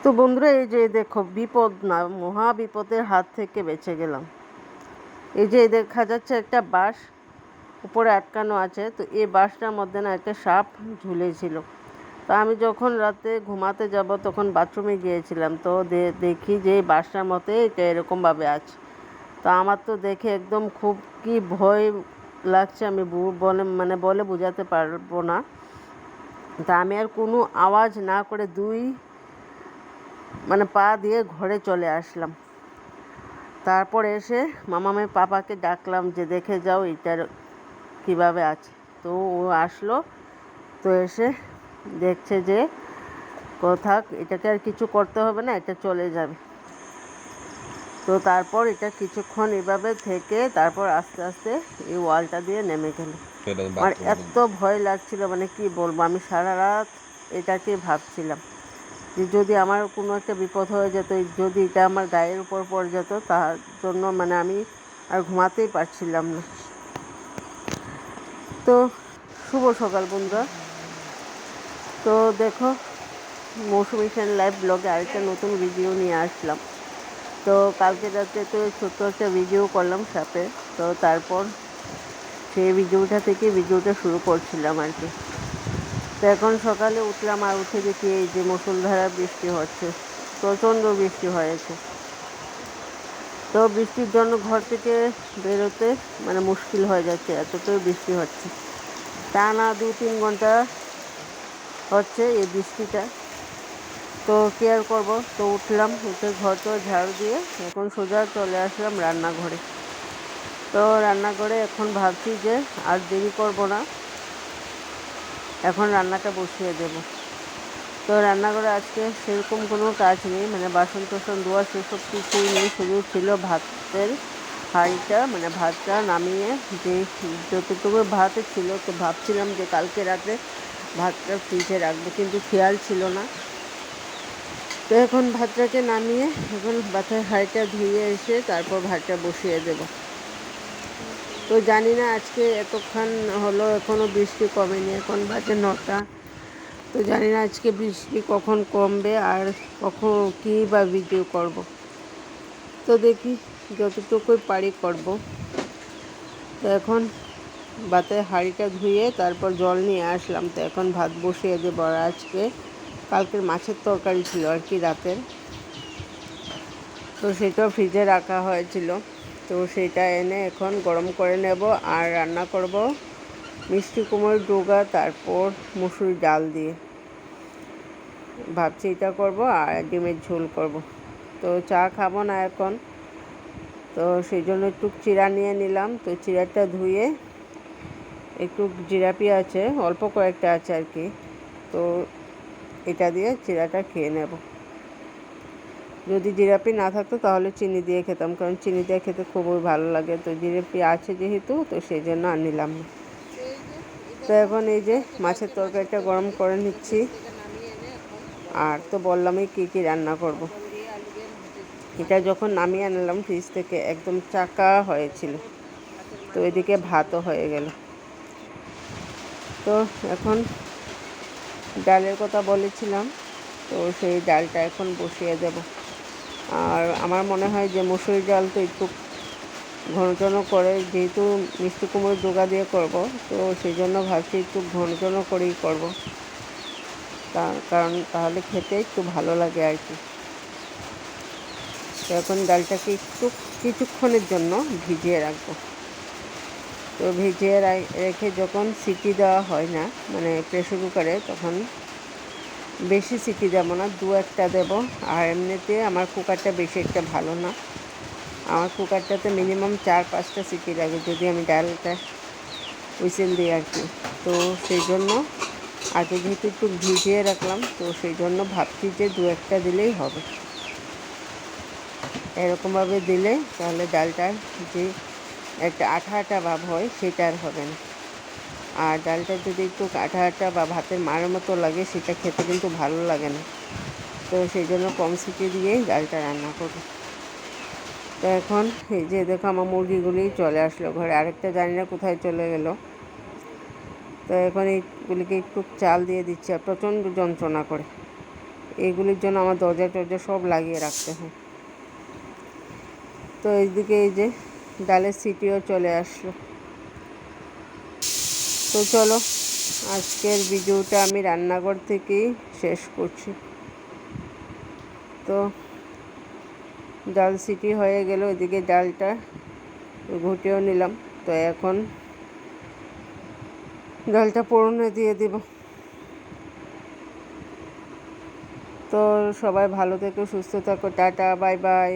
তো বন্ধুরা, এই যে দেখো, বিপদ না মহা বিপদের হাত থেকে বেঁচে গেলাম। এই যে দেখা যাচ্ছে একটা বাঁশ উপরে আটকানো আছে। তো এই বাঁশটার মধ্যে না একটা সাপ ঝুলেছিল। তো আমি যখন রাতে ঘুমাতে যাব তখন বাথরুমে গিয়েছিলাম, তো দেখি যে এই বাঁশটার মধ্যে এটা এরকমভাবে আছে। তো আমার তো দেখে একদম খুব কি ভয় লাগছে, আমি বলে বোঝাতে পারবো না। তা আমি আর কোনো আওয়াজ না করে পা দিয়ে ঘরে চলে আসলাম। তারপর এসে মামামের পাপাকে ডাকলাম যে দেখে যাও এটার কীভাবে আছে। তো ও আসলো, তো এসে দেখছে যে কোথাক, এটাকে আর কিছু করতে হবে না, এটা চলে যাবে। তো তারপর এটা কিছুক্ষণ এভাবে থেকে তারপর আস্তে আস্তে এই ওয়ালটা দিয়ে নেমে গেল। আমার এত ভয় লাগছিল, কি বলবো, আমি সারা রাত এটাকে ভাবছিলাম যে যদি আমার কোনো একটা বিপদ হয়ে যেত, যদি এটা আমার গায়ের উপর পড়ে যেত, তার জন্য আমি আর ঘুমাতেই পারছিলাম না। তো শুভ সকাল বন্ধুরা। তো দেখো, মৌসুমি সেন লাইভ ব্লগে আরেকটা নতুন ভিডিও নিয়ে আসলাম। তো কালকে রাতে তো ছোট্ট একটা ভিডিও করলাম সাপে। তো তারপর সেই ভিডিওটা শুরু করছিলাম আর কি। তো এখন সকালে উঠলাম, আর উঠে দেখি এই যে মুষলধারা বৃষ্টি হচ্ছে, প্রচণ্ড বৃষ্টি হয়েছে। তো বৃষ্টির জন্য ঘর থেকে বেরোতে মুশকিল হয়ে যাচ্ছে, এতটাই বৃষ্টি হচ্ছে। টানা 2-3 ঘন্টা হচ্ছে এই বৃষ্টিটা। তো কেয়ার করব। তো উঠলাম, উঠে ঘর ঝাড়ু দিয়ে এখন সোজা চলে আসলাম রান্নাঘরে। তো রান্নাঘরে এখন ভাবছি যে আর দেরি করব না, এখন রান্নাটা বসিয়ে দেব। তো রান্নাঘরে আজকে সেরকম কোনো কাজ নেই, বাসন টাসন ধোয়া সেসব কিছুই নেই, শুধু ছিল ভাতের হাঁড়িটা, ভাতটা নামিয়ে যে যতটুকু ভাত ছিল, তো ভাবছিলাম যে কালকে রাতে ভাতটা ফ্রিজে রাখবো, কিন্তু খেয়াল ছিল না। তো এখন ভাতটাকে নামিয়ে এখন ভাতের হাঁড়িটা ধুয়ে এসে তারপর ভাতটা বসিয়ে দেব। তো জানি না আজকে এতক্ষণ হলো এখনও বৃষ্টি কমেনি, এখন বাজে 9টা। তো জানি না আজকে বৃষ্টি কখন কমবে আর কখন কী বা ভিডিও করব। তো দেখি যতটুকুই পারি করব। তো এখন ভাতের হাঁড়িটা ধুয়ে তারপর জল নিয়ে আসলাম। তো এখন ভাত বসিয়ে দেবো। আর আজকে কালকের মাছের তরকারি ছিল আর কি রাতের, তো সেটাও ফ্রিজে রাখা হয়েছিল। তো সেটা এনে এখন গরম করে নেব আর রান্না করব মিষ্টি কুমড়োর ডোগা, তারপর মুসুরি ডাল দিয়ে ভাবছি এটা করব, আর ডিমের ঝোল করব। তো চা খাবো না এখন, তো সেই জন্য একটু চিড়া নিয়ে নিলাম। তো চিড়াটা ধুয়ে একটু জিরাপি আছে, অল্প কয়েকটা আছে আর কি, তো এটা দিয়ে চিড়াটা খেয়ে নেব। যদি জিরাপি না থাকতো তাহলে চিনি দিয়ে খেতাম, কারণ চিনি দিয়ে খেতে খুবই ভালো লাগে। তো জিরাপি আছে যেহেতু, তো সেই জন্য আর নিলাম না। তো এখন এই যে মাছের তরকারিটা গরম করে নিচ্ছি। আর তো বললামই কী কী রান্না করব। এটা যখন নামিয়ে আনলাম ফ্রিজ থেকে একদম চাকা হয়েছিল, তো এদিকে ভাতও হয়ে গেল। তো এখন ডালের কথা বলেছিলাম, তো সেই ডালটা এখন বসিয়ে দেব। আর আমার মনে হয় যে মুসুরি ডাল তো একটু ঘন ঘন করে, যেহেতু মিষ্টি কুমড়োর ডোগা দিয়ে করব, তো সেই জন্য ভাবছি একটু ঘন ঘন করেই করব, কারণ তাহলে খেতে একটু ভালো লাগে আর কি। তো এখন ডালটাকে একটু কিছুক্ষণের জন্য ভিজিয়ে রাখবো। তো ভিজিয়ে রেখে যখন সিটি দেওয়া হয় না, প্রেশার কুকারে, তখন বেশি সিটি দেবো না, 2-1টা দেবো। আর এমনিতে আমার কুকারটা বেশি একটা ভালো না, আমার কুকারটাতে মিনিমাম 4-5টা সিটি লাগে যদি আমি ডালটা হুইসেল দিই আর কি। তো সেই জন্য আগে যেহেতু একটু ভিজিয়ে রাখলাম, তো সেই জন্য ভাবছি যে 2-1টা দিলেই হবে। এরকমভাবে দিলে তাহলে ডালটার যে একটা আঠা আঠা ভাব হয় সেটা আর হবে না। আর ডালটা যদি একটু আঠা আঠা বা ভাতের মারের মতো লাগে, সেটা খেতে কিন্তু ভালো লাগে না। তো সেই জন্য কম সিটি দিয়েই ডালটা রান্না করবো। তো এখন এই যে দেখো, আমার মুরগিগুলি চলে আসলো ঘরে, আরেকটা জানি না কোথায় চলে গেল। তো এখন এইগুলিকে একটু চাল দিয়ে দিচ্ছি, আর প্রচণ্ড যন্ত্রণা করে এগুলির জন্য আমার দরজা টরজা সব লাগিয়ে রাখতে হয়। তো এইদিকে এই যে ডালের সিটিও চলে আসলো। তো চলো আজকের ভিডিওটা আমি রান্নাঘর থেকেই শেষ করছি। তো ডাল সিটি হয়ে গেল, এদিকে ডালটা ঘুটেও নিলাম। তো এখন ডালটা ফোড়নে দিয়ে দেব। তো সবাই ভালো থেকো, সুস্থ থাকো, টাটা, বাই বাই।